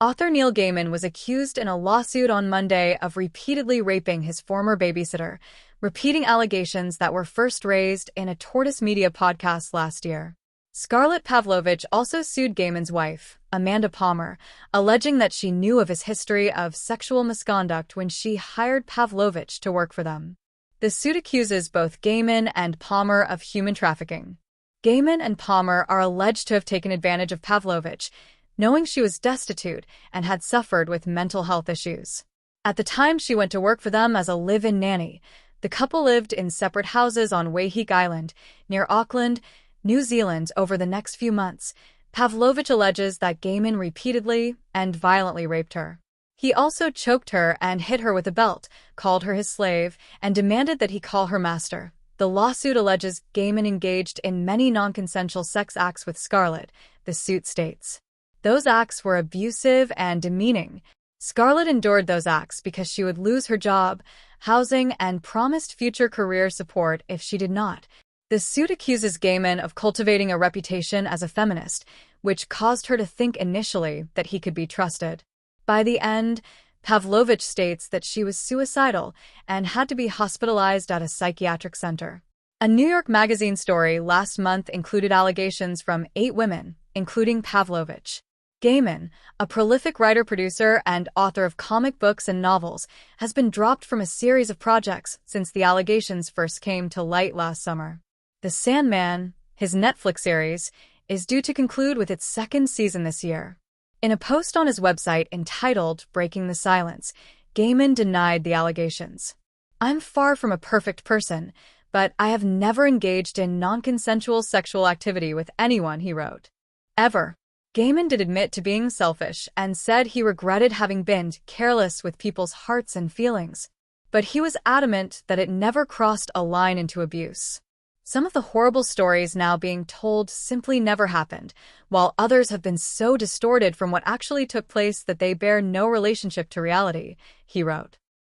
Author Neil Gaiman was accused in a lawsuit on Monday of repeatedly raping his former babysitter, repeating allegations that were first raised in a Tortoise Media podcast last year. Scarlett Pavlovich also sued Gaiman's wife, Amanda Palmer, alleging that she knew of his history of sexual misconduct when she hired Pavlovich to work for them. The suit accuses both Gaiman and Palmer of human trafficking. Gaiman and Palmer are alleged to have taken advantage of Pavlovich, knowing she was destitute and had suffered with mental health issues. At the time she went to work for them as a live-in nanny, the couple lived in separate houses on Waiheek Island, near Auckland, New Zealand. Over the next few months, Pavlovich alleges that Gaiman repeatedly and violently raped her. He also choked her and hit her with a belt, called her his slave, and demanded that he call her master. The lawsuit alleges Gaiman engaged in many non-consensual sex acts with Scarlett, the suit states. Those acts were abusive and demeaning. Scarlett endured those acts because she would lose her job, housing, and promised future career support if she did not. The suit accuses Gaiman of cultivating a reputation as a feminist, which caused her to think initially that he could be trusted. By the end, Pavlovich states that she was suicidal and had to be hospitalized at a psychiatric center. A New York Magazine story last month included allegations from 8 women, including Pavlovich. Gaiman, a prolific writer-producer and author of comic books and novels, has been dropped from a series of projects since the allegations first came to light last summer. The Sandman, his Netflix series, is due to conclude with its 2nd season this year. In a post on his website entitled Breaking the Silence, Gaiman denied the allegations. "I'm far from a perfect person, but I have never engaged in non-consensual sexual activity with anyone," he wrote. Ever. Gaiman did admit to being selfish and said he regretted having been careless with people's hearts and feelings. But he was adamant that it never crossed a line into abuse. Some of the horrible stories now being told simply never happened, while others have been so distorted from what actually took place that they bear no relationship to reality, he wrote.